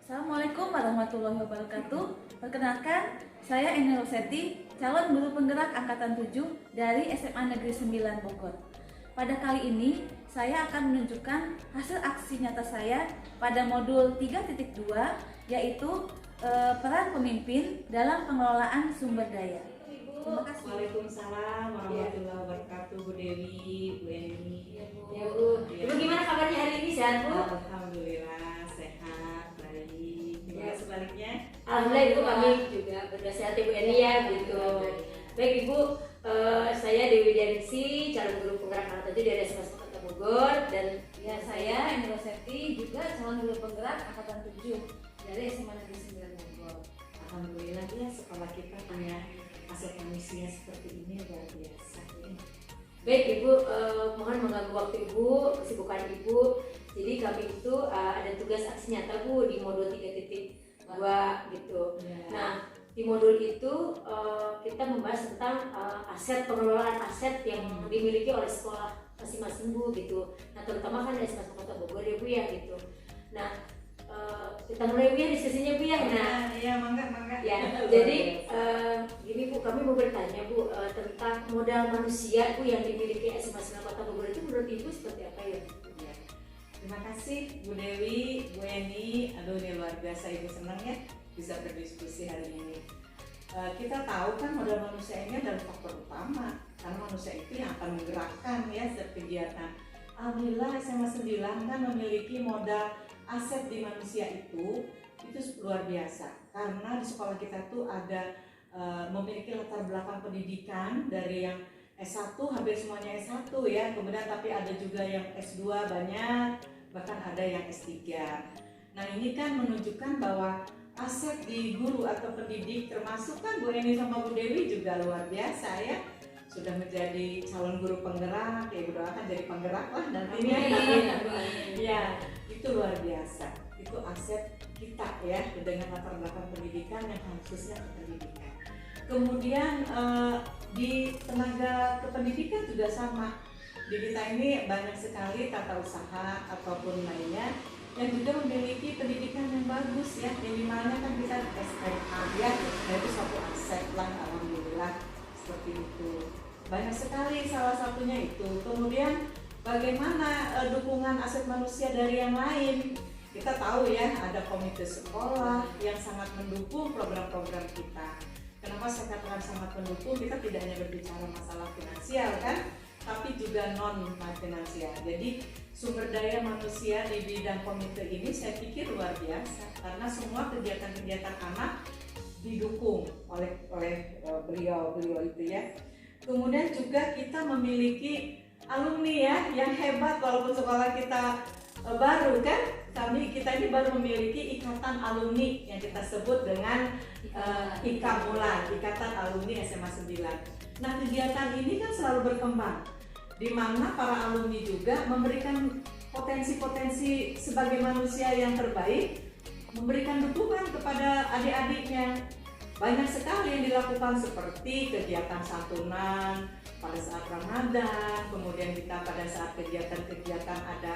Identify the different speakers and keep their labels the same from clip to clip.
Speaker 1: Assalamualaikum warahmatullahi wabarakatuh. Perkenalkan, saya Eni Rosetti, calon guru penggerak angkatan 7 dari SMA Negeri 9 Bogor. Pada kali ini, saya akan menunjukkan hasil aksi nyata saya pada modul 3.2, yaitu peran pemimpin dalam pengelolaan sumber daya. Terima kasih.
Speaker 2: Waalaikumsalam warahmatullahi wabarakatuh, Bu Dewi, Bu Eni.
Speaker 3: Ya Bu, Ibu gimana kabarnya hari ini, sehat Bu?
Speaker 2: Alhamdulillah sehat, baik. Gimana sebaliknya?
Speaker 3: Alhamdulillah Ibu, kami juga bersehat Ibu Eni ya gitu. Baik Ibu, saya Dewi Dianisi, calon guru penggerak angkatan 7 dari SMA Kota Bogor, dan
Speaker 1: Ya, saya Eni Rosetti, juga calon guru penggerak angkatan 7 dari SMA Negeri 9 Bogor.
Speaker 2: Alhamdulillah ya, sekolah kita punya aset manusia seperti ini luar biasa.
Speaker 3: baik Ibu, mohon mengganggu waktu Ibu, kesibukan Ibu. Jadi kami itu ada tugas aksi nyata Bu di modul 3.2 gitu.
Speaker 2: Ya.
Speaker 3: Nah, di modul itu kita membahas tentang pengelolaan aset yang dimiliki oleh sekolah masing-masing Bu gitu. Nah, terutama kan dari SMA Kota Bogor ya Bu ya gitu. Nah, kita mulai Bu ya diskusinya Bu ya. Nah,
Speaker 2: ya mangga.
Speaker 3: ya, jadi gini Bu, kami mau bertanya Bu tentang modal manusia Bu yang dimiliki SMA Kota Bogor itu menurut Ibu seperti apa ya?
Speaker 2: Ya. Terima kasih Bu Dewi, Bu Eni. Aduh, ini luar biasa, Ibu senang ya bisa berdiskusi hari ini. Kita tahu kan modal manusia ini adalah faktor utama, karena manusia itu yang akan menggerakkan ya setiap kegiatan. Alhamdulillah SMA 9 kan memiliki modal aset di manusia itu luar biasa, karena di sekolah kita tuh ada memiliki latar belakang pendidikan dari yang S1, hampir semuanya S1 ya, kemudian tapi ada juga yang S2 banyak, bahkan ada yang S3. Nah, ini kan menunjukkan bahwa aset di guru atau pendidik, termasuk kan Bu Eni sama Bu Dewi juga luar biasa ya, sudah menjadi calon guru penggerak, ya Ibu doakan jadi penggerak lah nantinya. Ya, itu luar biasa, itu aset kita ya, dengan latar belakang pendidikan yang khususnya ke pendidikan. Kemudian di tenaga kependidikan juga sama, di kita ini banyak sekali tata usaha ataupun lainnya yang juga memiliki pendidikan yang bagus ya, minimalnya kan kita SMA ya, nah itu satu aset lah, alhamdulillah seperti itu. Banyak sekali, salah satunya itu. Kemudian bagaimana dukungan aset manusia dari yang lain? Kita tahu ya, ada komite sekolah yang sangat mendukung program-program kita. Kenapa saya katakan sangat mendukung? Kita tidak hanya berbicara masalah finansial kan, tapi juga non finansial. Jadi sumber daya manusia di bidang komite ini saya pikir luar biasa, karena semua kegiatan-kegiatan anak didukung oleh beliau itu ya. Kemudian juga kita memiliki alumni ya yang hebat, walaupun sekolah kita baru kan, kita ini baru memiliki ikatan alumni yang kita sebut dengan IKAMULAN, Ikatan Alumni SMA 9. Nah, kegiatan ini kan selalu berkembang, di mana para alumni juga memberikan potensi-potensi sebagai manusia yang terbaik, memberikan dukungan kepada adik-adiknya. Banyak sekali yang dilakukan, seperti kegiatan santunan pada saat Ramadan, kemudian kita pada saat kegiatan-kegiatan ada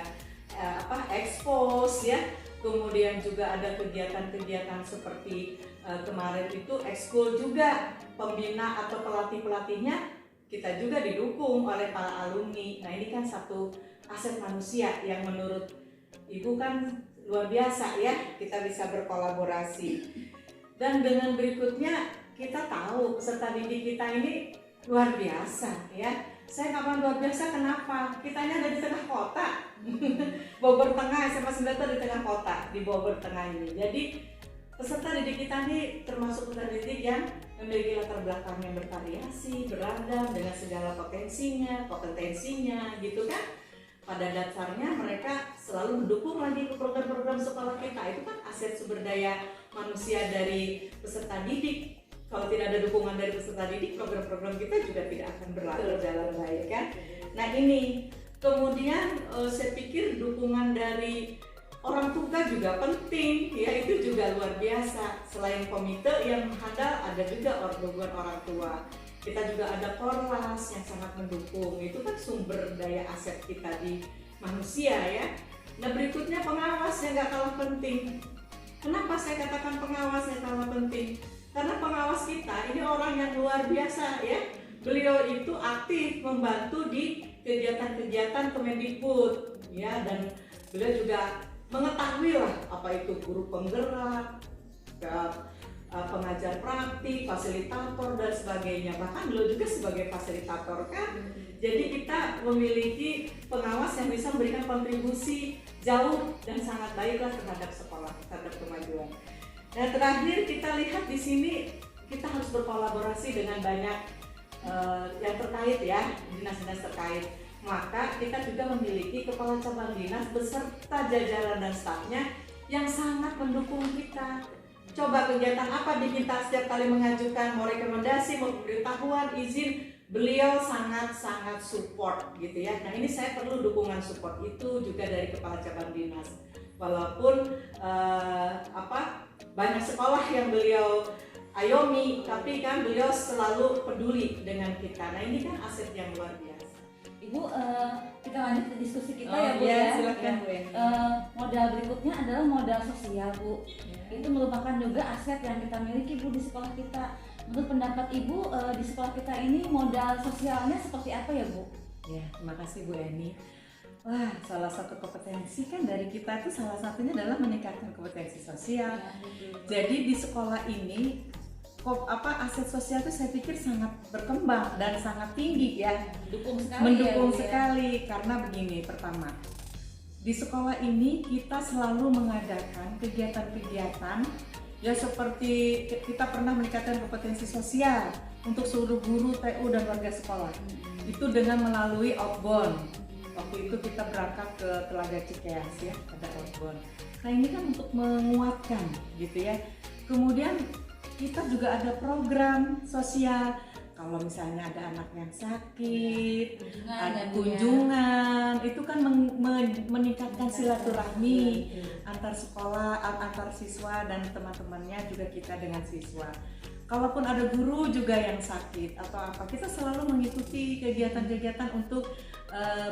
Speaker 2: expose ya, kemudian juga ada kegiatan-kegiatan seperti kemarin itu ekskul juga, pembina atau pelatih-pelatihnya kita juga didukung oleh para alumni. Nah, ini kan satu aset manusia yang menurut Ibu kan luar biasa ya, kita bisa berkolaborasi. Dan dengan berikutnya kita tahu peserta didik kita ini luar biasa ya. Saya kapan luar biasa, kenapa? Kita ini ada di tengah kota. Bogor Tengah, SMA 9 itu di tengah kota, di Bogor Tengah ini. Jadi peserta didik kita ini termasuk peserta didik yang memiliki latar belakang yang bervariasi, beragam, dengan segala kompetensinya gitu kan. Pada dasarnya mereka selalu mendukung lagi ke program-program sekolah kita. Itu kan aset sumber daya manusia dari peserta didik. Kalau tidak ada dukungan dari peserta didik, program-program kita juga tidak akan berlaku dalam baik kan. Nah, ini kemudian saya pikir dukungan dari orang tua juga penting ya, itu juga luar biasa. Selain komite yang handal, ada juga dukungan orang tua. Kita juga ada Korlas yang sangat mendukung, itu kan sumber daya aset kita di manusia ya. Nah, berikutnya pengawas yang gak kalah penting. Kenapa saya katakan pengawasnya sangat penting? Karena pengawas kita ini orang yang luar biasa ya. Beliau itu aktif membantu di kegiatan-kegiatan Kemendikbud ya, dan beliau juga mengetahui lah apa itu guru penggerak, pengajar praktik, fasilitator dan sebagainya. Bahkan beliau juga sebagai fasilitator kan. Jadi kita memiliki pengawas yang bisa memberikan kontribusi jauh dan sangat baiklah terhadap sekolah, terhadap kemajuan. Nah, terakhir kita lihat di sini kita harus berkolaborasi dengan banyak yang terkait ya, dinas-dinas terkait. Maka kita juga memiliki kepala cabang dinas beserta jajaran dan stafnya yang sangat mendukung kita. Coba kegiatan apa di kita setiap kali mengajukan mau rekomendasi, mau pemberitahuan, izin, beliau sangat-sangat support gitu ya. Nah, ini saya perlu dukungan support itu juga dari kepala cabang dinas. Walaupun banyak sekolah yang beliau ayomi, tapi kan beliau selalu peduli dengan kita. Nah, ini kan aset yang luar biasa.
Speaker 1: Ibu, kita lanjut ke diskusi kita
Speaker 2: Oh,
Speaker 1: ya Bu
Speaker 2: iya,
Speaker 1: ya.
Speaker 2: silakan Bu.
Speaker 1: Modal berikutnya adalah modal sosial Bu. Itu merupakan juga aset yang kita miliki Bu di sekolah kita. Menurut pendapat Ibu, di sekolah kita ini modal sosialnya seperti apa ya Bu?
Speaker 4: Ya, terima kasih Bu Eni. Wah, salah satu kompetensi kan dari kita itu salah satunya adalah meningkatkan kompetensi sosial. Jadi di sekolah ini aset sosial itu saya pikir sangat berkembang dan sangat tinggi ya. Mendukung sekali karena begini, pertama, di sekolah ini kita selalu mengadakan kegiatan-kegiatan ya, seperti kita pernah meningkatkan kompetensi sosial untuk seluruh guru, TU dan warga sekolah. Itu dengan melalui outbound. Waktu itu kita berangkat ke Telaga Cikeas ya, ada outbound. Nah, ini kan untuk menguatkan gitu ya. Kemudian kita juga ada program sosial. Kalau misalnya ada anak yang sakit, ada kunjungan, itu kan meningkatkan silaturahmi antar sekolah, antar siswa dan teman-temannya, juga kita dengan siswa. Kalaupun ada guru juga yang sakit atau apa, kita selalu mengikuti kegiatan-kegiatan untuk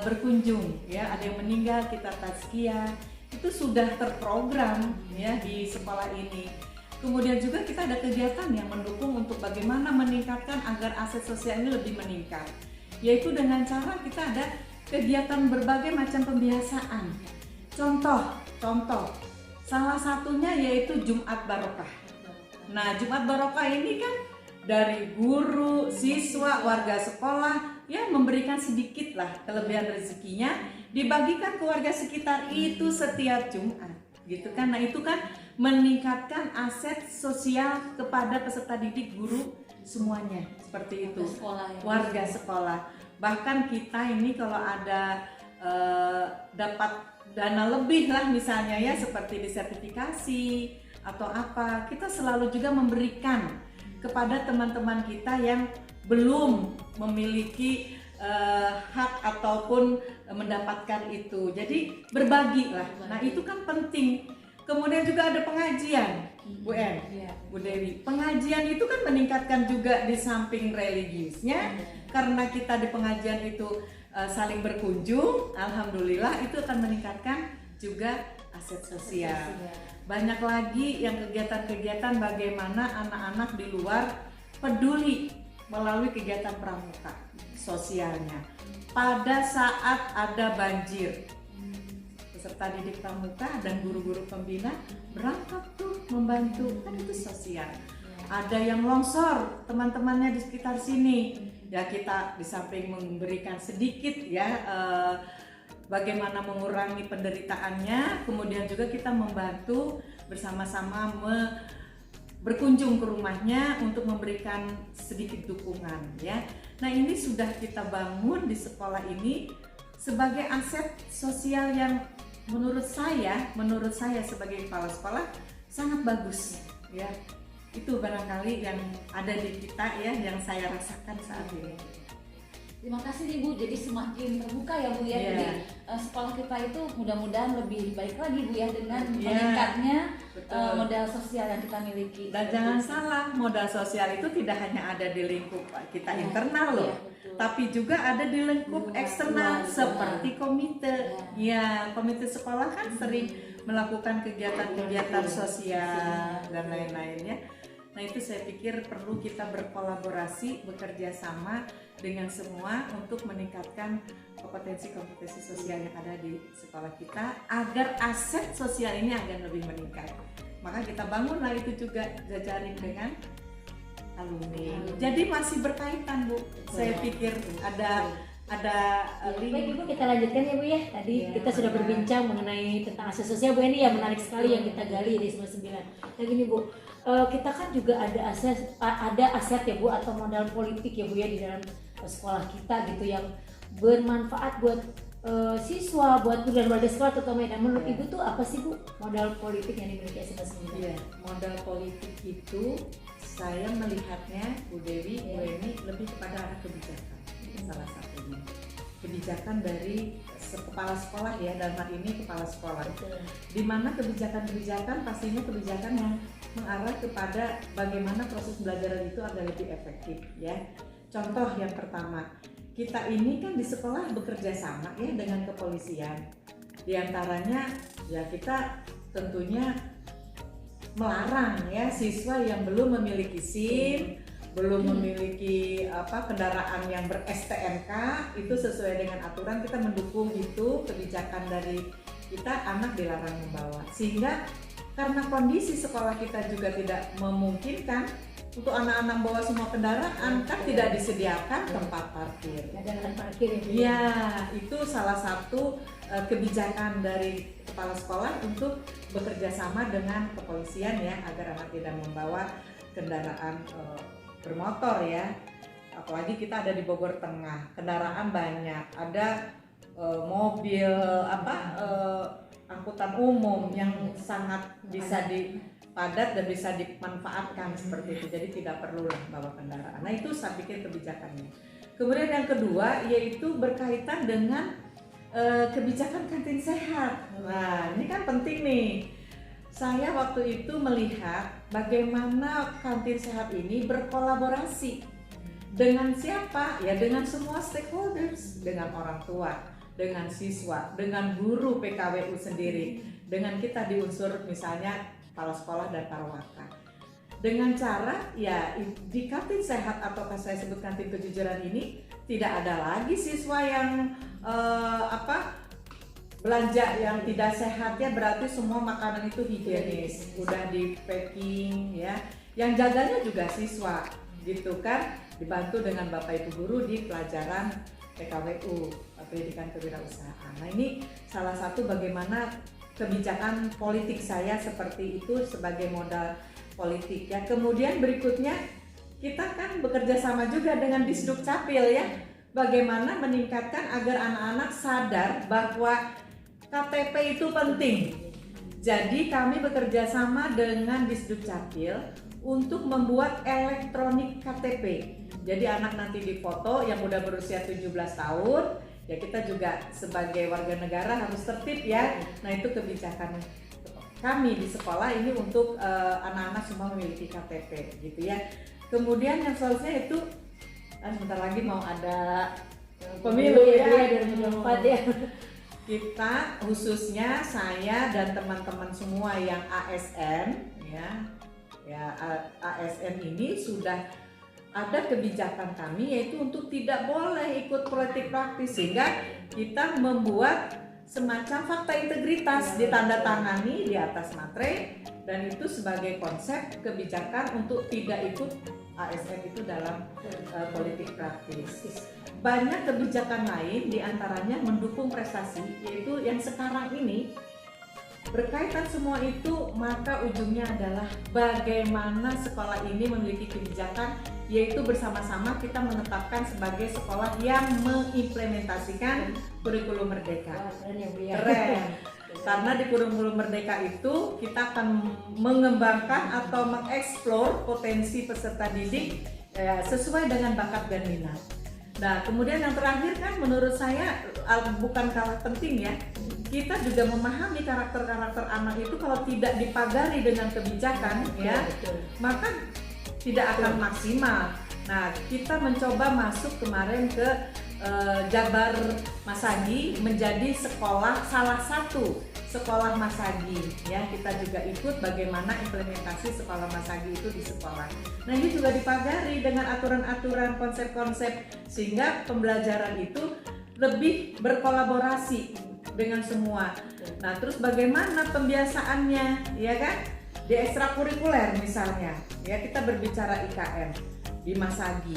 Speaker 4: berkunjung ya. Ada yang meninggal, kita tazkiyah, itu sudah terprogram ya di sekolah ini. Kemudian juga kita ada kegiatan yang mendukung untuk bagaimana meningkatkan agar aset sosial ini lebih meningkat, yaitu dengan cara kita ada kegiatan berbagai macam pembiasaan. Contoh, salah satunya yaitu Jumat Barokah. Nah, Jumat Barokah ini kan dari guru, siswa, warga sekolah ya memberikan sedikit lah kelebihan rezekinya, dibagikan ke warga sekitar itu setiap Jumat gitu kan. Nah, itu kan meningkatkan aset sosial kepada peserta didik, guru semuanya, seperti itu, warga sekolah. Bahkan kita ini kalau ada dapat dana lebih lah misalnya ya, seperti disertifikasi atau apa, kita selalu juga memberikan kepada teman-teman kita yang belum memiliki hak ataupun mendapatkan itu. Jadi berbagi lah. Nah, itu kan penting. Kemudian juga ada pengajian, Bu En, Bu Dewi. Pengajian itu kan meningkatkan juga di samping religiusnya, karena kita di pengajian itu saling berkunjung. Alhamdulillah itu akan meningkatkan juga aset sosial. Banyak lagi yang kegiatan-kegiatan bagaimana anak-anak di luar peduli melalui kegiatan pramuka sosialnya. Pada saat ada banjir, peserta didik pramuka dan guru-guru pembina berangkat tuh membantu, kan itu sosial. Ada yang longsor, teman-temannya di sekitar sini, ya kita di samping memberikan sedikit ya bagaimana mengurangi penderitaannya, kemudian juga kita membantu bersama-sama berkunjung ke rumahnya untuk memberikan sedikit dukungan ya. Nah, ini sudah kita bangun di sekolah ini sebagai aset sosial yang menurut saya sebagai kepala sekolah sangat bagus ya. Itu barangkali yang ada di kita ya, yang saya rasakan saat ini.
Speaker 1: Terima kasih nih Bu, jadi semakin terbuka ya Bu ya. Jadi sekolah kita itu mudah-mudahan lebih baik lagi Bu ya dengan meningkatnya modal sosial yang kita miliki.
Speaker 4: Dan jangan salah, modal sosial itu tidak hanya ada di lingkup kita internal loh, tapi juga ada di lingkup eksternal seperti komite. Ya, komite sekolah kan sering melakukan kegiatan-kegiatan sosial dan lain-lainnya. Nah itu saya pikir perlu kita berkolaborasi, bekerja sama dengan semua untuk meningkatkan kompetensi-kompetensi sosial yang ada di sekolah kita agar aset sosial ini agar lebih meningkat. Maka kita bangunlah itu juga jejaring dengan alumni. Jadi masih berkaitan Bu. Saya pikir ada
Speaker 3: Baik Ibu, kita lanjutkan ya Bu ya. Tadi
Speaker 4: Ya,
Speaker 3: kita sudah berbincang mengenai tentang aset sosial Bu, ini yang menarik sekali yang kita gali di 99. Nah gini Bu, kita kan juga ada aset ya Bu, atau modal politik ya Bu ya di dalam sekolah kita gitu yang bermanfaat buat siswa, buat guru dan warga sekolah terutama. Dan menurut Ibu tuh apa sih Bu modal politik yang dimiliki SMA 99?
Speaker 4: Iya, modal politik itu saya melihatnya Bu Dewi, Bu Eni lebih kepada arah kebijakan. Salah satunya kebijakan dari kepala sekolah ya, dalam hal ini kepala sekolah, di mana kebijakan-kebijakan pastinya kebijakan yang mengarah kepada bagaimana proses belajar itu agar lebih efektif ya. Contoh yang pertama, kita ini kan di sekolah bekerja sama ya dengan kepolisian. Di antaranya ya kita tentunya melarang ya siswa yang belum memiliki SIM, belum memiliki kendaraan yang ber-STNK, itu sesuai dengan aturan kita mendukung itu kebijakan dari kita, anak dilarang membawa. Sehingga karena kondisi sekolah kita juga tidak memungkinkan untuk anak-anak bawa semua kendaraan, kan tidak disediakan tempat parkir.
Speaker 3: Ada lahan parkir ya Bu?
Speaker 4: Ya, itu salah satu kebijakan dari kepala sekolah untuk bekerja sama dengan kepolisian ya, agar anak tidak membawa kendaraan bermotor ya. Apalagi kita ada di Bogor Tengah, kendaraan banyak, ada mobil angkutan umum yang sangat bisa padat dan bisa dimanfaatkan seperti itu. Jadi tidak perlu bawa kendaraan. Nah itu saya pikir kebijakannya. Kemudian yang kedua yaitu berkaitan dengan kebijakan kantin sehat. Nah ini kan penting nih. Saya waktu itu melihat bagaimana kantin sehat ini berkolaborasi dengan siapa? Ya dengan semua stakeholders, dengan orang tua, dengan siswa, dengan guru PKWU sendiri, dengan kita di unsur misalnya kepala sekolah dan parwaka. Dengan cara ya di kantin sehat atau saya sebut kantin kejujuran ini tidak ada lagi siswa yang belanja yang tidak sehat ya, berarti semua makanan itu higienis, udah di packing ya. Yang jaganya juga siswa gitu kan, dibantu dengan Bapak Ibu guru di pelajaran PKWU, pendidikan kewirausahaan. Nah ini salah satu bagaimana kebijakan politik saya seperti itu sebagai modal politik ya. Kemudian berikutnya kita kan bekerja sama juga dengan Disduk Capil ya, bagaimana meningkatkan agar anak-anak sadar bahwa KTP itu penting. Jadi kami bekerja sama dengan Disduk Capil untuk membuat elektronik KTP. Jadi anak nanti difoto yang udah berusia 17 tahun, ya kita juga sebagai warga negara harus tertib ya. Nah itu kebijakan kami di sekolah ini untuk anak-anak semua memiliki KTP gitu ya. Kemudian yang selanjutnya itu sebentar lagi mau ada pemilu ya
Speaker 3: 2024 ya.
Speaker 4: Kita khususnya saya dan teman-teman semua yang ASN ya ASN ini sudah ada kebijakan kami yaitu untuk tidak boleh ikut politik praktis, sehingga kita membuat semacam fakta integritas ditandatangani di atas materai, dan itu sebagai konsep kebijakan untuk tidak ikut ASN itu dalam politik praktis. Banyak kebijakan lain diantaranya mendukung prestasi, yaitu yang sekarang ini berkaitan semua itu, maka ujungnya adalah bagaimana sekolah ini memiliki kebijakan, yaitu bersama-sama kita menetapkan sebagai sekolah yang mengimplementasikan kurikulum merdeka.
Speaker 3: Wah, keren ya Bu ya.
Speaker 4: Keren. Karena di kurikulum merdeka itu kita akan mengembangkan atau mengeksplor potensi peserta didik sesuai dengan bakat dan minat. Nah, kemudian yang terakhir kan menurut saya bukan kalah penting ya, kita juga memahami karakter-karakter anak itu kalau tidak dipagari dengan kebijakan ya, maka tidak akan maksimal. Nah, kita mencoba masuk kemarin ke Jabar Masagi menjadi sekolah salah satu sekolah Masagi ya, kita juga ikut bagaimana implementasi sekolah Masagi itu di sekolah. Nah ini juga dipagari dengan aturan-aturan, konsep-konsep sehingga pembelajaran itu lebih berkolaborasi dengan semua. Nah terus bagaimana pembiasaannya ya kan, di ekstrakurikuler misalnya ya, kita berbicara IKN di Masagi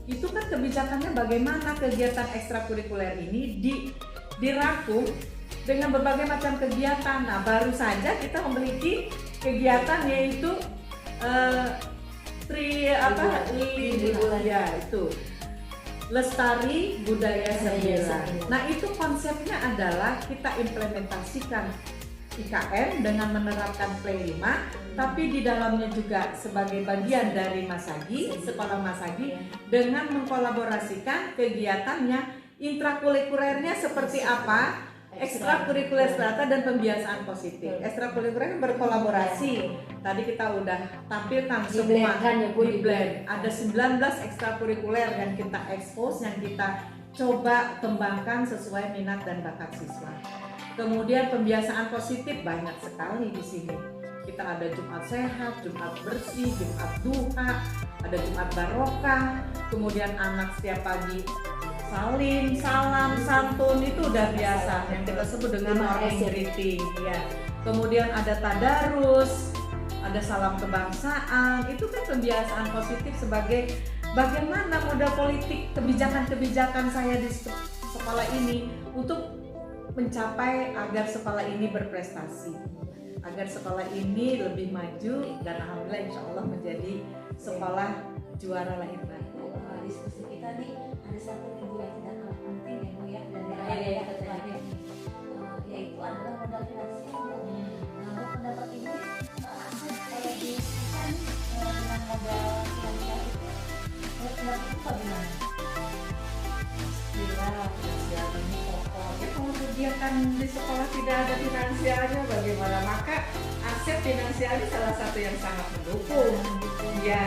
Speaker 4: itu kan kebijakannya bagaimana kegiatan ekstrakurikuler ini dirangkum dengan berbagai macam kegiatan. Nah baru saja kita memiliki kegiatan yaitu ya itu Lestari Budaya Sembilan. Nah itu konsepnya adalah kita implementasikan IKN dengan menerapkan Play 5, tapi di dalamnya juga sebagai bagian dari Masagi, sekolah Masagi, dengan mengkolaborasikan kegiatannya, intrakurikulernya seperti apa, ekstrakurikuler strata dan pembiasaan positif. Ekstrakurikuler berkolaborasi. Tadi kita udah tampilkan semua di blend. Ada 19 ekstrakurikuler yang kita expose, yang kita coba kembangkan sesuai minat dan bakat siswa. Kemudian pembiasaan positif banyak sekali di sini. Kita ada Jumat Sehat, Jumat Bersih, Jumat Duha, ada Jumat Barokah. Kemudian anak setiap pagi salim, salam, santun, itu udah biasa yang kita sebut dengan morning greeting ya. Kemudian ada tadarus, ada salam kebangsaan. Itu kan pembiasaan positif sebagai bagaimana modal politik kebijakan-kebijakan saya di sekolah ini untuk mencapai agar sekolah ini berprestasi, agar sekolah ini lebih maju dan alhamdulillah insya Allah menjadi sekolah juara lahir batin.
Speaker 1: Diskusi kita nih ada satu minggu yang tidak kalah penting ya Bu ya, dan yang terakhir yaitu adalah modal finansial. Menurut pendapat Ibu, aset kalau di kita nih dengan modal finansial itu, menurut pendapat Ibu bagaimana?
Speaker 4: Finansial ini pokok. Ya, kalau kegiatan di sekolah tidak ada finansialnya bagaimana? Maka aset finansial ini salah satu yang sangat mendukung. Ya,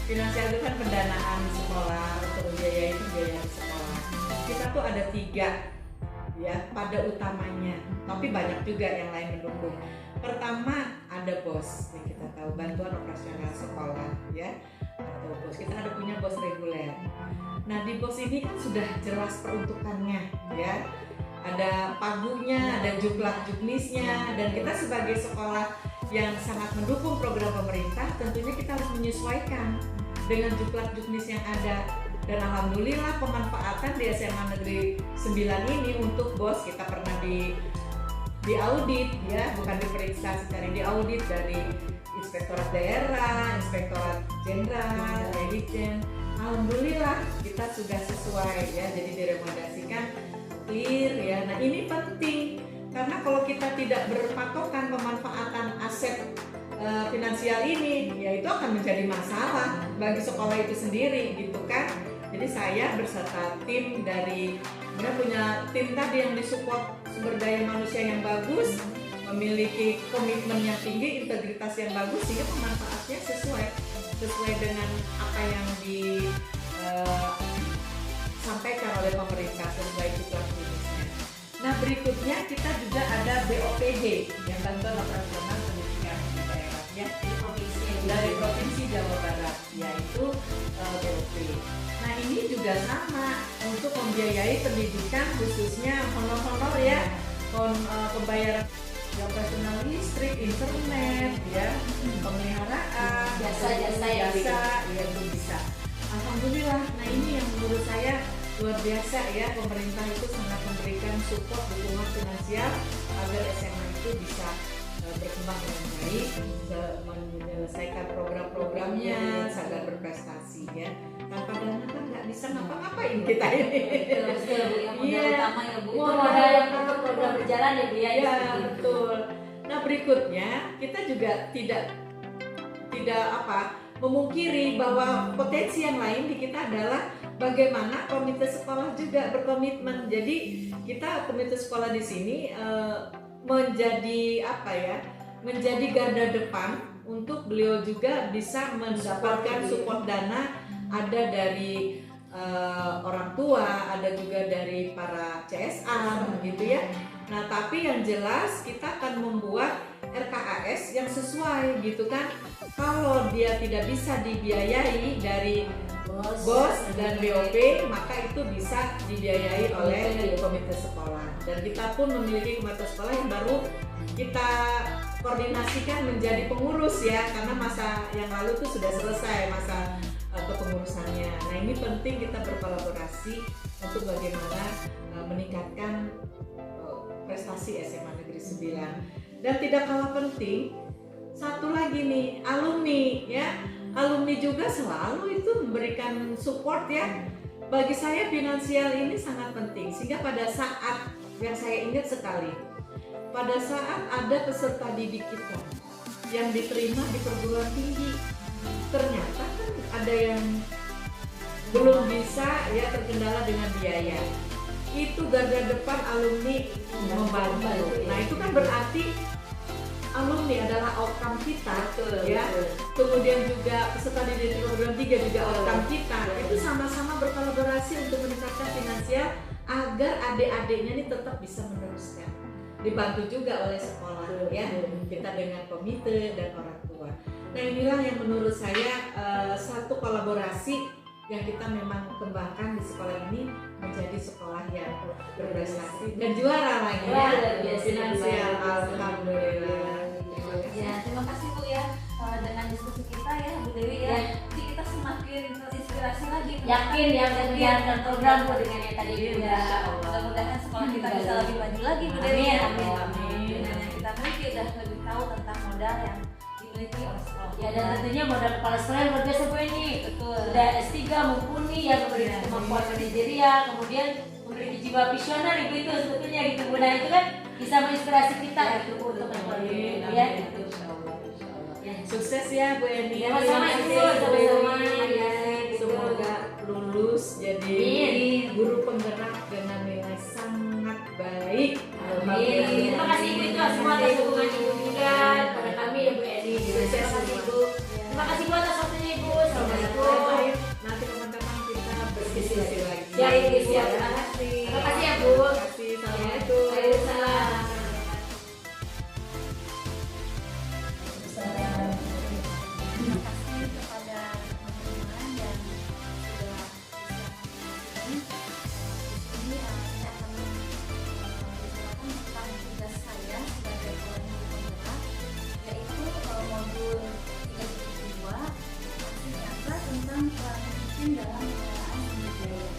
Speaker 4: finansial itu kan pendanaan sekolah untuk membiayai pembiayaan sekolah. Kita tuh ada 3 ya pada utamanya, tapi banyak juga yang lain mendukung. Pertama ada BOS, yang kita tahu bantuan operasional sekolah ya, atau BOS. Kita ada punya BOS reguler. Nah di BOS ini kan sudah jelas peruntukannya ya, ada pagunya, ada juklak-juknisnya, dan kita sebagai sekolah yang sangat mendukung program pemerintah tentunya kita harus menyesuaikan dengan juklak-juknis yang ada. Dan alhamdulillah pemanfaatan di SMA Negeri 9 ini untuk BOS kita pernah di audit ya, bukan diperiksa, secara diaudit dari Inspektorat Daerah, Inspektorat Jenderal, Edijen. Alhamdulillah kita sudah sesuai ya, jadi direkomendasikan clear ya. Nah ini penting karena kalau kita tidak berpatokan pemanfaatan aset finansial ini, ya itu akan menjadi masalah bagi sekolah itu sendiri gitu kan. Jadi saya berserta tim dari, kita punya tim tadi yang disupport sumber daya manusia yang bagus, memiliki komitmen yang tinggi, integritas yang bagus, sehingga pemanfaatnya sesuai dengan apa yang disampaikan oleh pemerintah sesuai tugas-tugasnya. Nah berikutnya kita juga ada BOPD yang bantuan operasional pendidikan di daerah ya, dari Provinsi Jawa Barat, yaitu BOP. Nah ini juga sama untuk membiayai pendidikan khususnya honor-honor ya, pembayaran operasional listrik, internet ya, pemeliharaan, jasa ya itu bisa. Alhamdulillah. Nah ini yang menurut saya luar biasa ya, pemerintah itu sangat memberikan support dukungan finansial agar SMA itu bisa berkembang dengan baik, menyelesaikan program-programnya agar berprestasi ya. Tanpa dana kan nggak bisa ngapa-ngapain kita ini.
Speaker 1: Modal utama ya Bu.
Speaker 3: Modal yang untuk program berjalan ya Bu ya.
Speaker 4: Ya betul. Nah berikutnya kita juga tidak memungkiri bahwa potensi yang lain di kita adalah bagaimana komite sekolah juga berkomitmen. Jadi kita komite sekolah di sini menjadi garda depan untuk beliau juga bisa mendapatkan support dana, ada dari orang tua, ada juga dari para CSA gitu ya.
Speaker 2: Nah, tapi yang jelas kita akan membuat RKAS yang sesuai gitu kan. Kalau dia tidak bisa dibiayai dari BOS dan BOP, maka itu bisa dibiayai oleh komite sekolah. Dan kita pun memiliki komite sekolah yang baru kita koordinasikan menjadi pengurus ya, karena masa yang lalu itu sudah selesai masa kepengurusannya. Nah, ini penting kita berkolaborasi untuk bagaimana meningkatkan prestasi SMA Negeri 9. Dan tidak kalah penting, satu lagi nih, alumni ya. Alumni juga selalu itu memberikan support ya. Bagi saya finansial ini sangat penting, sehingga pada saat yang saya ingat sekali, pada saat ada peserta didik kita yang diterima di perguruan tinggi, ternyata kan ada yang belum bisa ya, terkendala dengan biaya. Itu garda depan alumni membantu. Nah, itu kan berarti alumni adalah outcome kita ya. Kemudian juga peserta didik program 3 juga outcome kita. Itu sama-sama berkolaborasi untuk meningkatkan finansial agar adik-adiknya ini tetap bisa meneruskan. Dibantu juga oleh sekolah ya. Kita dengan komite dan orang tua. Nah, inilah yang menurut saya satu kolaborasi yang kita memang kembangkan di sekolah ini menjadi sekolah yang berprestasi dan juara lagi ya, finansial. Alhamdulillah.
Speaker 1: Ya, terima kasih Bu ya dengan diskusi kita ya Bu Dewi ya. Jadi kita semakin terinspirasi lagi.
Speaker 3: Yakin ya menjalankan program Bu dengan yang tadi
Speaker 1: ya. Mudah-mudahan sekolah kita bisa lebih maju lagi Bu Dewi ya. Dengan yang kita miliki udah lebih tahu tentang modal yang dimiliki oleh sekolah.
Speaker 3: Ya, dan tentunya modal kepala sekolah yang luar biasa Bu ini.
Speaker 1: Betul.
Speaker 3: Sudah S3 mumpuni ya, memiliki kemampuan manajerial, kemudian memiliki jiwa visioner itu sebetulnya gitu Bu. Nah, itu kan bisa menginspirasi kita gitu Bu untuk berpolitik ya.
Speaker 2: Sukses ya Bu Eni.
Speaker 3: Sama-sama Ibu, sama-sama ya.
Speaker 2: Semoga lulus jadi guru penggerak dengan nilai sangat baik.
Speaker 3: Amin. Terima kasih Ibu itu semua atas dukungan Ibu juga pada kami ya Bu Eni. Terima kasih Ibu. Terima kasih Bu atas waktunya Ibu. Assalamualaikum.
Speaker 2: Nanti teman-teman kita berdiskusi lagi.
Speaker 3: Ya, Ibu siap.
Speaker 2: Terima kasih.
Speaker 3: Terima kasih ya Bu.
Speaker 2: Terima kasih. Assalamualaikum.
Speaker 3: Waalaikumsalam.
Speaker 1: Terima kasih kepada teman-teman yang sudah bisa ini saya akan menjelaskan tentang tugas saya sebagai calon guru penggerak, yaitu modul 3.2 aksi nyata tentang peran pemimpin dalam pengelolaan sumber daya.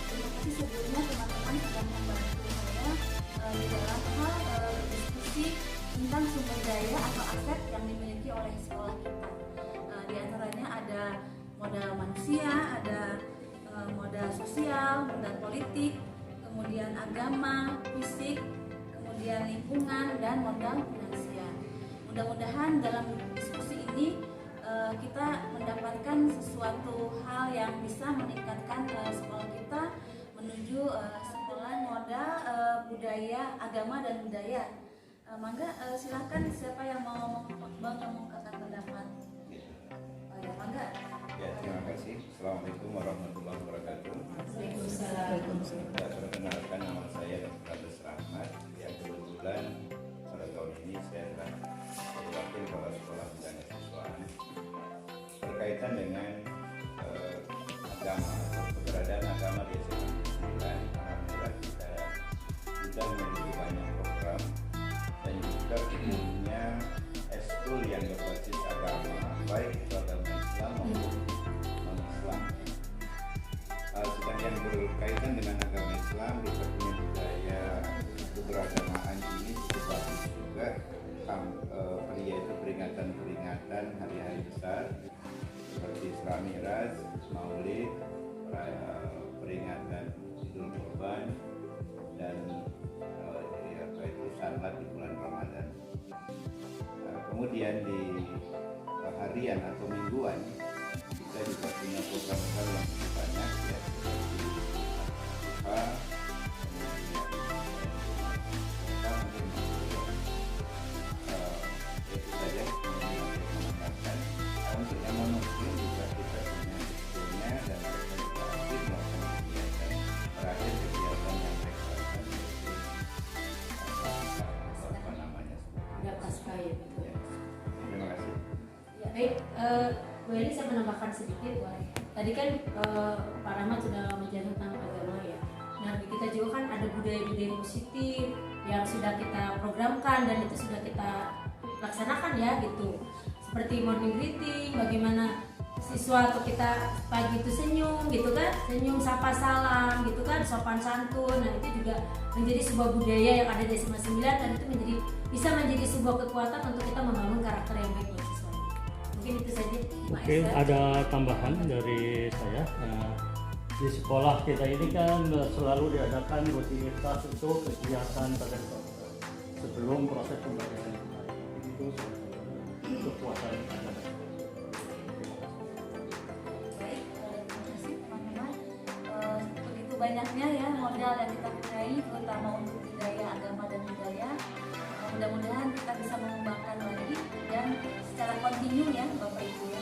Speaker 1: Terima kasih sebelumnya teman-teman sudah membantu saya di dalam hal diskusi tentang sumber daya atau aset yang dimiliki oleh sekolah kita. Di antaranya ada modal manusia, ada modal sosial, modal politik, kemudian agama, fisik, kemudian lingkungan, dan modal finansial. Mudah-mudahan dalam diskusi ini kita mendapatkan sesuatu hal yang bisa meningkatkan sekolah kita menuju sekolah modal budaya, agama, dan budaya. Mangga silakan siapa yang mau mengemukakan pendapat. Ya, mangga.
Speaker 5: Ya, terima kasih. Assalamualaikum warahmatullahi wabarakatuh.
Speaker 2: Waalaikumsalam.
Speaker 5: Ya, perkenalkan nama saya Dr. Rahmat. Ya, kebetulan pada tahun ini saya adalah wakil kepala sekolah bidang kesiswaan berkaitan dengan agama atau keberadaan agama di SMA 9. Alhamdulillah kita sudah memiliki banyak program dan juga punya eskul yang berbasis agama, baik itu agama Islam maupun non-Islam. Sedang yang berkaitan dengan agama Islam, kita punya budaya keberagamaan ini cukup bagus juga. Yaitu peringatan-peringatan hari-hari besar seperti Isra Mi'raj, Maulid, peringatan Idul Kurban, dan Salat di bulan Ramadan. Kemudian di harian atau mingguan kita juga punya program besar yang cukup banyak ya, seperti itu saja menambahkan. Untuk yang non-muslim juga kita punya dan mereka juga aktif melakukan kegiatan. Terakhir kegiatan yang mereka lakukan
Speaker 3: Bu Eli saya menambahkan sedikit, Wak. Tadi kan Pak Rahmat sudah menjelaskan tentang agama ya. Nah di kita juga kan ada budaya-budaya positif yang sudah kita programkan dan itu sudah kita laksanakan ya gitu. Seperti morning greeting, bagaimana siswa atau kita pagi itu senyum gitu kan, senyum sapa salam gitu kan, sopan santun. Nah itu juga menjadi sebuah budaya yang ada di SMA 9 dan itu bisa menjadi sebuah kekuatan untuk kita membangun karakter yang baik buat siswa. Mungkin itu saja.
Speaker 6: Oke, ada tambahan dari saya. Nah, di sekolah kita ini kan selalu diadakan rutinitas untuk kegiatan pada sebelum proses pembelajaran kemarin. Itu kekuatan ada.
Speaker 1: Baik, terima kasih teman-teman. Begitu banyaknya ya modal yang kita punyai, terutama untuk budaya, agama dan budaya. Mudah-mudahan kita bisa mengembangkan lagi dan secara kontinu ya Bapak Ibu ya.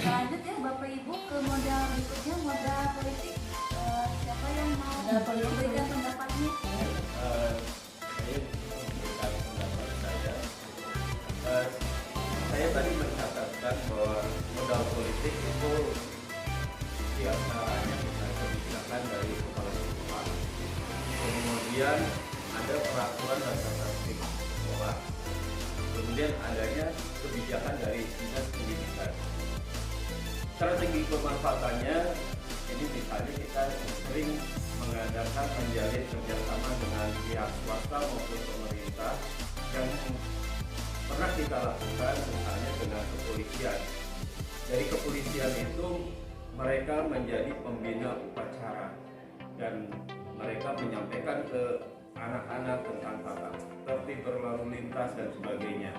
Speaker 1: Lanjut ya Bapak Ibu ke modal berikutnya, modal politik. Siapa yang mau memberikan pendapatnya?
Speaker 5: Saya memberikan pendapat saya. Saya tadi mencatatkan bahwa modal politik itu diantaranya kita kebijakan dari kepala sekolah. Kemudian ada peraturan dan tata tertib sekolah. Kemudian adanya kebijakan dari dinas pendidikan. Strategi pemanfaatannya ini misalnya kita sering mengadakan menjalin kerjasama dengan pihak swasta maupun pemerintah yang pernah kita lakukan misalnya dengan kepolisian. Dari kepolisian itu mereka menjadi pembina upacara dan mereka menyampaikan ke anak-anak tentang tata tertib berlalu lintas dan sebagainya.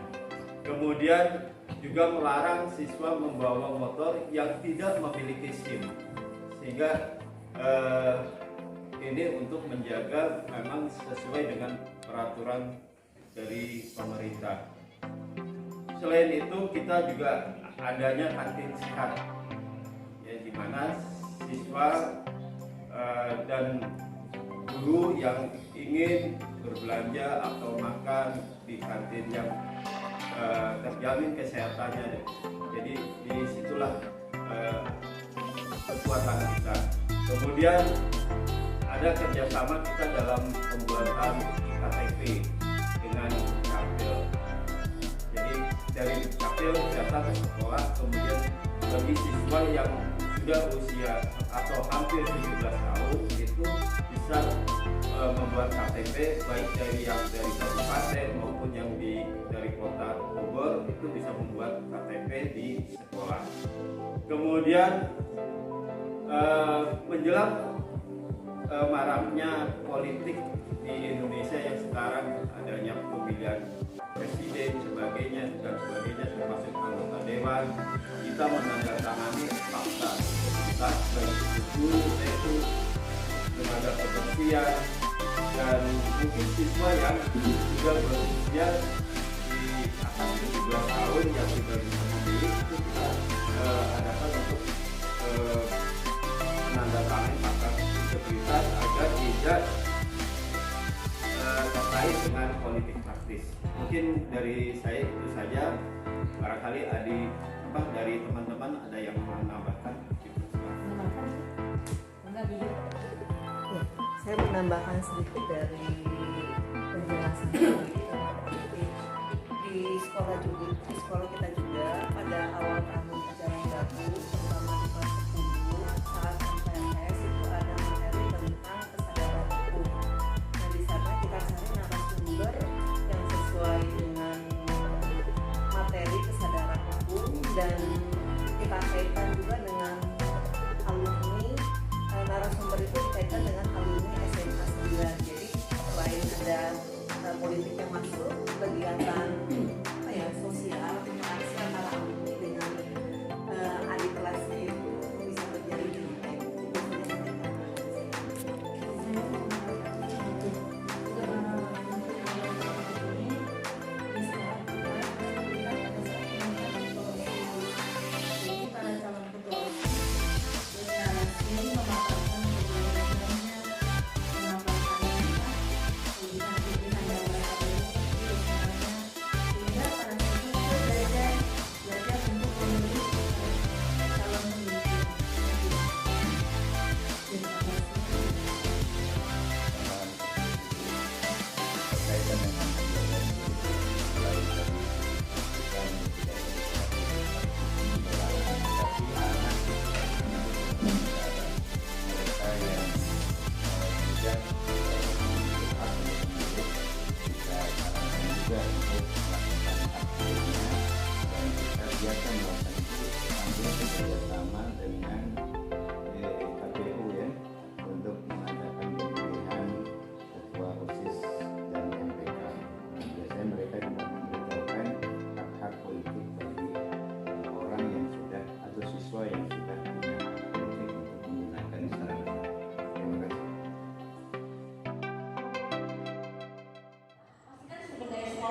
Speaker 5: Kemudian juga melarang siswa membawa motor yang tidak memiliki SIM, sehingga ini untuk menjaga memang sesuai dengan peraturan dari pemerintah. Selain itu kita juga adanya kantin sehat, ya, di mana siswa dan guru yang ingin berbelanja atau makan di kantin yang terjamin kesehatannya. Jadi disitulah kekuatan kita. Kemudian ada kerjasama kita dalam pembuatan KTP dengan Capil. Jadi dari Capil datang ke sekolah, kemudian bagi siswa yang sudah usia atau hampir 17 tahun itu bisa membuat KTP baik dari yang dari kabupaten maupun yang dari kota Bogor itu bisa membuat KTP di sekolah. Kemudian menjelang maraknya politik di Indonesia yang sekarang adanya pemilihan presiden sebagainya termasuk anggota dewan, kita menandatangani fakta integritas baik itu guru, itu tenaga kebersihan dan mungkin siswa yang juga berusia di atas 17 tahun yang sudah bisa memilih itu kita adakan untuk menandatangani fakta integritas agar tidak terkait dengan politik praktis. Mungkin dari saya itu saja. Barangkali dari teman-teman ada yang mau menambahkan.
Speaker 7: Saya menambahkan sedikit dari penjelasan di sekolah kita juga pada awal tahun ajaran baru, terutama di kelas 10 saat MPLS itu ada materi tentang kesadaran hukum. Nah di sana kita cari narasumber yang sesuai dengan materi kesadaran hukum dan kita kaitkan juga dengan alumni. Narasumber itu dikaitkan dengan alumni SMA 9. Jadi selain ada politik yang masuk, kegiatan sosial interaksi antara alumni dengan adik kelas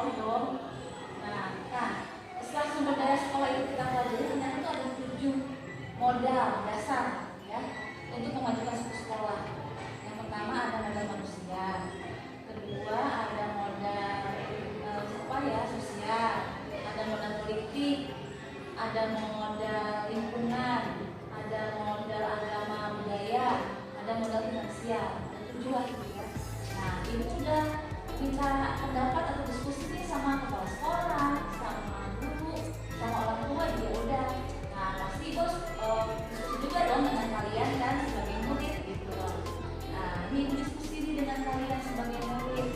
Speaker 1: bawah dong. Nah, kan setelah sumber daya sekolah itu kita pelajari, ternyata itu ada 7 modal dasar ya untuk memajukan suatu sekolah. Yang pertama ada modal manusia, kedua ada modal sosial, ada modal politik, ada modal lingkungan, ada modal agama budaya, ada modal finansial, ada 7 lah gitu ya. Nah ini udah minta pendapat atau diskusi nih sama kepala sekolah, sama guru, sama orang tua juga udah. Nah pasti bos diskusi juga dong dengan kalian kan sebagai murid gitu loh. Nah ini diskusi nih dengan kalian sebagai murid.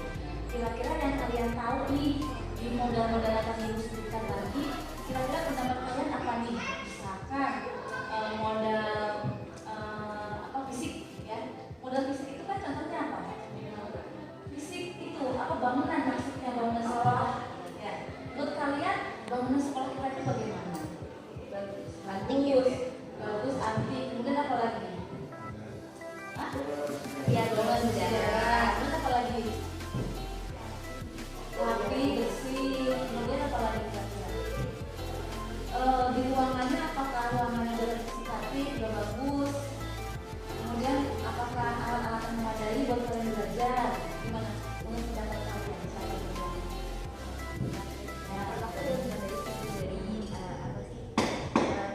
Speaker 1: Kira-kira yang kalian tahu nih di modal-modal yang kami sebutkan tadi, kira-kira pendapat kalian apa nih? Misalkan modal fisik ya. Modal fisik itu kan contohnya apa? Fisik itu apa, bangunan, maksudnya bangunan sekolah ya. Menurut kalian bangunan sekolah kita itu bagaimana? Bagus, anti. Kemudian apa lagi? Ya, bangunan sejarah. Terus apa lagi? Rapi, bersih. Kemudian apa lagi kira-kira? Di ruangannya apakah ruangannya bersih, sudah bagus? Kemudian apakah alat-alat yang memadai buat kalian belajar? Gimana? Menurut pendapat kalian misalnya bagaimana? Ya,
Speaker 8: Apakah dari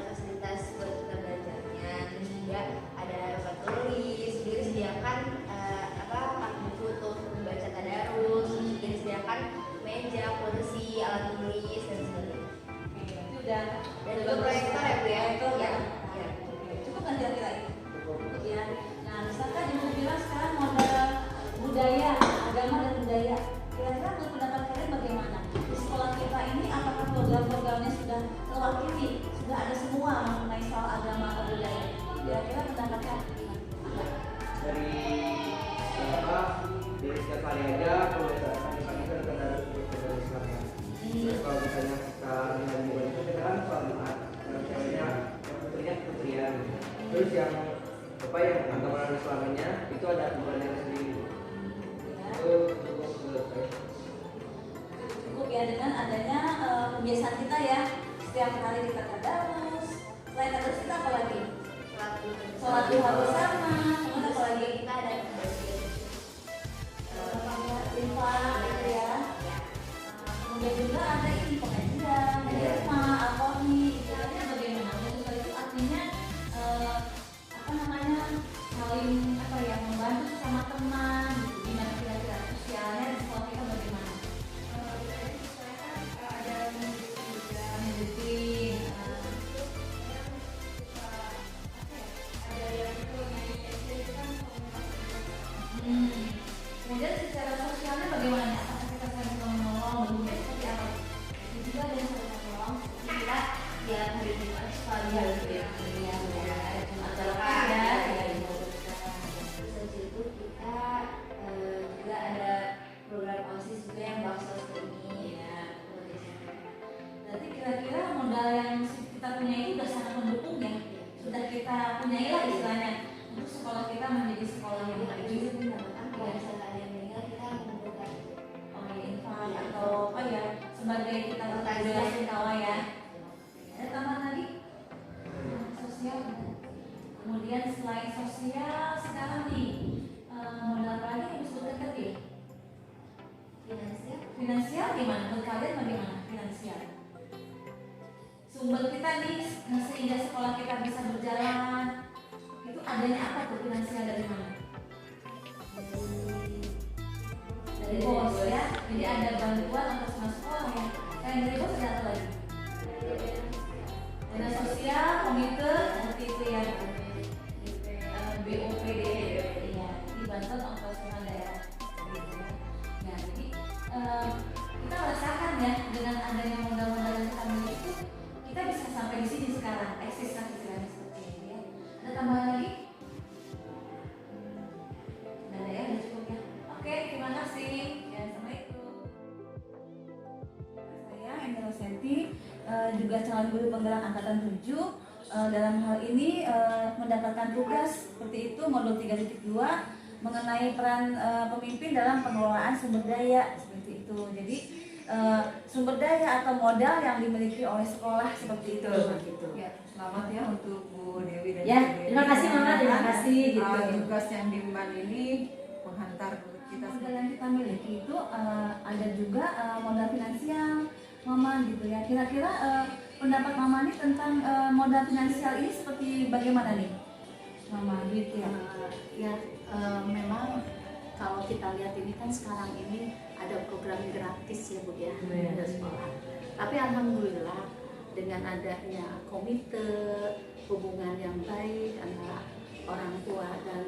Speaker 8: fasilitas buat kita belajarnya, terus juga ada papan tulis, juga disediakan buku untuk membaca tadarus, terus juga disediakan meja, kursi, alat tulis dan sebagainya.
Speaker 1: itu udah.
Speaker 8: Dan juga proyektor ya Bu ya? Ya.
Speaker 1: Cukup kan kira-kira itu? Cukup ya. Nah, misalkan ibu bilang sekarang modal budaya, agama dan budaya. Kira-kira menurut pendapat kalian bagaimana? Di sekolah kita ini apakah program-programnya sudah terwakili? Sudah ada semua mengenai soal agama atau budaya? Kira-kira pendapat kalian gimana?
Speaker 9: Dari setiap hari aja pembelajaran Islam itu ada Islamnya. Terus kalau misalnya kita lihat di itu kita kan sholat, yang ceweknya, yang putrinya keputrian. Terus yang yang agama Islamnya itu ada aturannya sendiri. Itu
Speaker 1: Cukup ya dengan adanya kebiasaan kita ya, setiap hari kita tadarus. Selain tadarus kita apa lagi? Sholat duha bersama. Kemudian apa lagi?
Speaker 8: Kita ada
Speaker 1: infak gitu ya. Kemudian juga ada ini pengajian, derma, alkoholi. Kira-kira bagaimana? Menurut itu artinya saling membantu sama teman. Gitu. Gimana kira-kira sosialnya di sekolah kita bagaimana?
Speaker 8: ada
Speaker 1: Mendukung. Kemudian secara sosialnya bagaimana? Apakah kita saling menolong, bentuknya seperti apa? Itu juga ada yang saling menolong. Kita ya hari Jumat sekalian gitu ya. Ada Jumat berkah ya.
Speaker 8: Terus itu kita juga ada program OSIS juga yang bakso ini ya.
Speaker 1: Berarti kira-kira modal yang kita punya itu sudah sangat mendukung ya. Sudah kita punyai lah istilahnya untuk sekolah kita menjadi sekolah yang maju.
Speaker 8: Kalau misalnya ada yang meninggal kita mengumpulkan
Speaker 1: Infak atau apa ya, sebagai kita bertanya kawa ya. Ada tambahan lagi? Sosial. Kemudian selain sosial sekarang nih modal apa lagi yang disebutkan tadi? Finansial gimana? Menurut kalian bagaimana finansial? Sumber kita nih sehingga sekolah kita bisa berjalan itu adanya apa tuh finansial dari mana? Dari bos ya, jadi ada bantuan atas nama sekolah ya. Kayak dari bos ada apa lagi? Dana sosial, komite, seperti itu ya. BOPD ya, dibantu operasional daerah. Ya, jadi kita merasakan ya dengan adanya modal-modal yang kita miliki itu kita bisa sampai di sini sekarang, eksis kan istilahnya seperti ini ya. Ada tambahan lagi? Ada ya, udah cukup ya. Oke, terima kasih. Ya, assalamualaikum. Saya Enda Rosenti, juga calon guru penggerak angkatan 7. Dalam hal ini mendapatkan tugas seperti itu modul 3.2 mengenai peran pemimpin dalam pengelolaan sumber daya seperti itu. Jadi sumber daya atau modal yang dimiliki oleh sekolah seperti itu.
Speaker 3: Gitu.
Speaker 7: Ya, selamat ya untuk Bu Dewi dan
Speaker 3: Ya,
Speaker 7: Bu Dewi.
Speaker 3: terima kasih Mama, terima kasih gitu.
Speaker 7: Tugas yang diemban ini menghantar kita
Speaker 1: Modal yang kita miliki itu ada juga modal finansial Mama gitu ya. Kira-kira pendapat Mama nih tentang modal finansial ini seperti bagaimana nih Mama gitu ya?
Speaker 10: Memang kalau kita lihat ini kan sekarang ini ada program gratis ya Bu ya, ada sekolah. Tapi alhamdulillah dengan adanya komite, hubungan yang baik antara orang tua dan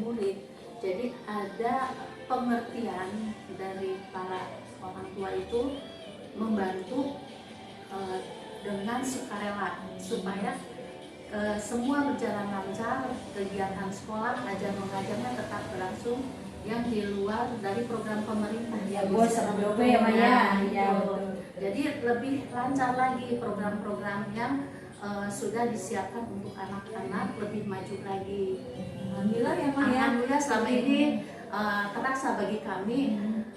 Speaker 10: murid, jadi ada pengertian dari para orang tua itu membantu dengan sukarela supaya semua berjalan lancar, kegiatan sekolah, ajar mengajarnya tetap berlangsung yang di luar dari program pemerintah
Speaker 3: Ya, bos SRBP ya Maya. Ya, betul.
Speaker 10: Jadi lebih lancar lagi program-program yang sudah disiapkan untuk anak-anak lebih maju lagi.
Speaker 1: Alhamdulillah ya Maya.
Speaker 10: Alhamdulillah selama ini terasa bagi kami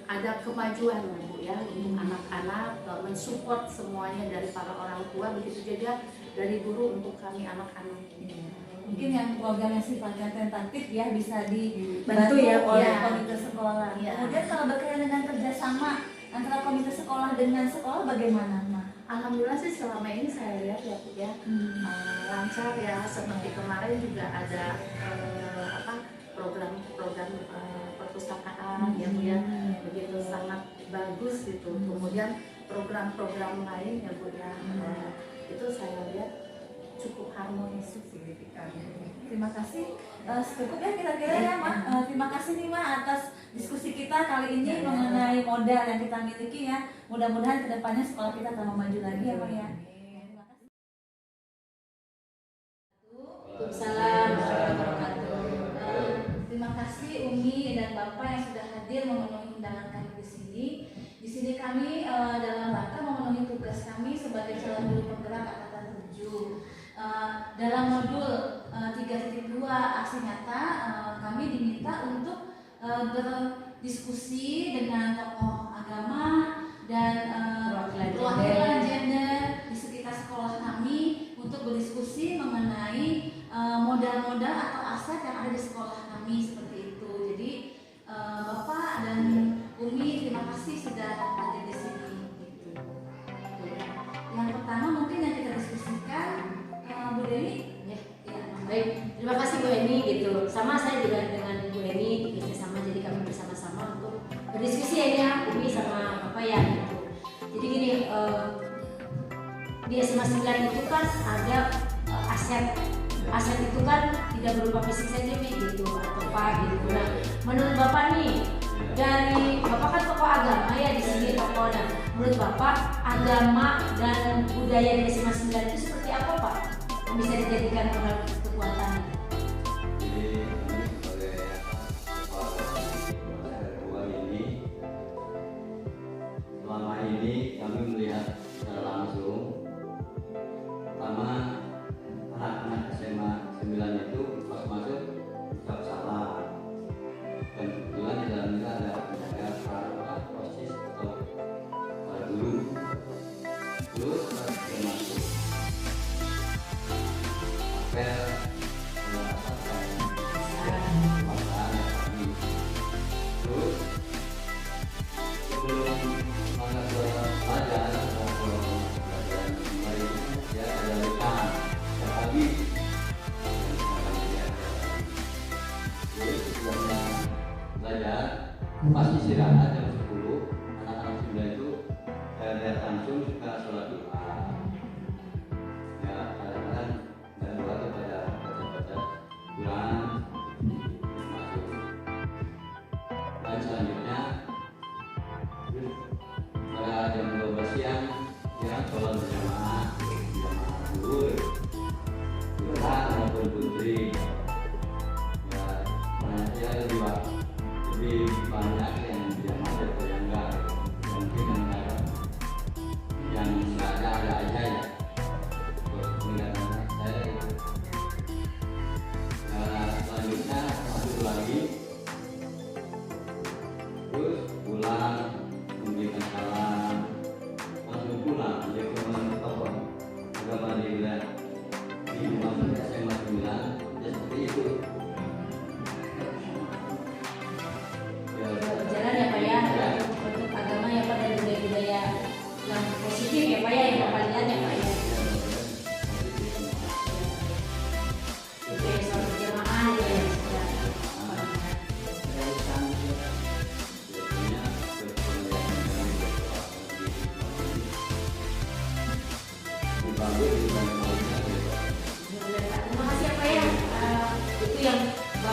Speaker 10: ada kemajuan Bu ya untuk anak-anak, mensupport semuanya dari para orang tua, begitu juga dari guru untuk kami anak-anak.
Speaker 1: Mungkin yang programnya sifatnya tentatif ya bisa
Speaker 3: Bantu
Speaker 1: dibantu
Speaker 3: ya,
Speaker 1: oleh
Speaker 10: ya.
Speaker 1: komite sekolah.
Speaker 10: Ya.
Speaker 1: Kemudian kalau berkaitan dengan kerjasama antara komite sekolah dengan sekolah bagaimana, Ma?
Speaker 10: Alhamdulillah sih selama ini saya lihat ya Bu ya lancar ya, seperti kemarin juga ada program-program perpustakaan ya Bu ya, begitu sangat bagus gitu. Kemudian program-program lain ya Bu ya, itu saya lihat cukup harmonis.
Speaker 1: Terima kasih. Cukup ya kira-kira ya Ma. Terima kasih nih Ma atas diskusi kita kali ini mengenai modal yang kita miliki ya. Mudah-mudahan kedepannya sekolah kita tambah maju lagi ya Ma ya. Terima kasih.
Speaker 3: Waalaikumsalam warahmatullahi wabarakatuh.
Speaker 1: Terima kasih Umi dan Bapak yang sudah hadir memenuhi undangan kami di sini. Di sini kami dalam rangka memenuhi tugas kami sebagai calon guru penggerak angkatan 7. Dalam modul 3.2 aksi nyata kami diminta untuk berdiskusi dengan tokoh agama dan perwakilan gender di sekitar sekolah kami untuk berdiskusi mengenai modal-modal atau aset yang ada di sekolah kami seperti itu. Jadi Bapak dan Umi terima kasih sudah hadir di sini. Gitu. Yang pertama mungkin yang kita diskusikan Bu Dewi.
Speaker 3: Ya, baik. Terima kasih Bu Eni gitu. Sama saya juga dengan Bu Eni bekerjasama, jadi kami bersama-sama untuk berdiskusi ya Umi sama Bapak ya gitu. Jadi gini, di SMA 9 itu kan ada aset itu kan tidak berupa fisik saja nih gitu atau apa gitu. Nah, menurut Bapak nih dari Bapak kan tokoh agama ya di sini tokoh. Nah, menurut Bapak agama dan budaya di SMA 9 itu seperti apa Pak? Bisa dijadikan modal kekuatan.
Speaker 11: Jadi ini sebagai kepala kedua ini, selama ini kami melihat secara langsung, pertama anak-anak SMA 9 itu pas masuk ucap salah, dan kebetulan di dalamnya ada penjaga proses atau para guru, terus pas dia masuk apel terus sebelum mana belajar atau pelajaran kemarin ya ada rekan pagi terus sebelumnya belajar pas istirahat jam 10 anak-anak sudah itu saya lihat langsung suka sholat doa ya kadang-kadang dan doa kepada baca-baca Quran masuk dan selanjutnya pada jam 12 siang ya sholat berjamaah zuhur putra maupun putri ya banyaknya lebih banyak yang berjamaah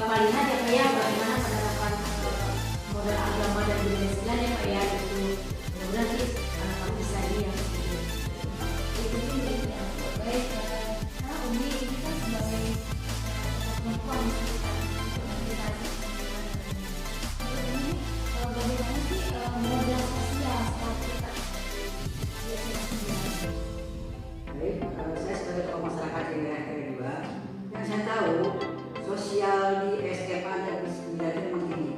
Speaker 3: melihat ya Pak ya bagaimana penerapan modal agama dan budaya Islam ya Pak ya gitu. Mudah-mudahan sih anak-anak bisa ini ya.
Speaker 1: Itu sih yang baik. Nah, Umi ini kan sebagai perempuan ini bagaimana sih modal sosial setelah kita
Speaker 12: Baik, saya sebagai tokoh masyarakat di daerah kedua, yang saya tahu sosial di SMA Negeri 9 itu memang tinggi.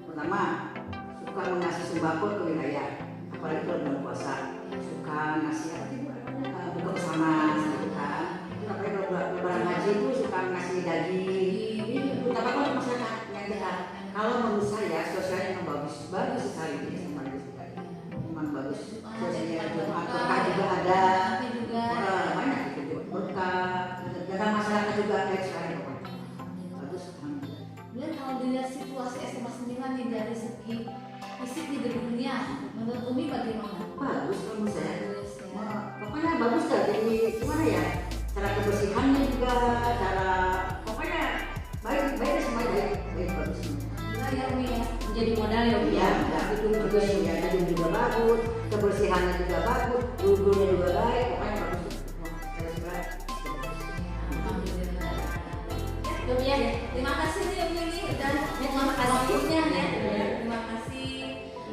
Speaker 12: Pertama, suka mengasih sembako ke wilayah, apalagi kalau bulan puasa, suka ngasih buka bersama, gitu kan. Apalagi kalau lebaran haji itu suka ngasih daging. Tapi kalau masyarakat yang kita, kalau menurut saya sosialnya memang bagus sekali di SMA Negeri 9. Memang bagus. Sosialnya Jumat berkah juga ada. Banyak gitu berkah dalam masyarakat juga baik sekali pokoknya bagus.
Speaker 1: Dan kalau dilihat situasi SMA 9 nih dari segi fisik di gedungnya, menurut Umi bagaimana?
Speaker 12: Bagus menurut saya.
Speaker 1: Bagus ya.
Speaker 12: Pokoknya bagus dah. Jadi gimana ya? Cara kebersihannya juga, cara pokoknya baik semua baik bagus.
Speaker 1: Alhamdulillah ya Umi ya.
Speaker 3: Menjadi modal ya Umi ya.
Speaker 12: Gedung juga ya, gedung juga bagus, kebersihannya juga bagus, guru-gurunya juga baik, pokoknya bagus.
Speaker 1: Ya, terima kasih nih Umi ini udah
Speaker 3: Terima kasih
Speaker 1: ya. Terima kasih.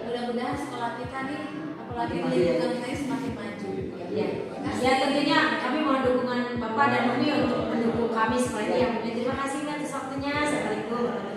Speaker 1: Mudah-mudahan sekolah kita nih apalagi di lingkungan saya semakin maju.
Speaker 3: Ya, ya tentunya kami mohon dukungan Bapak dan Umi untuk mendukung kami semuanya. Terima kasih atas waktunya. Assalamualaikum.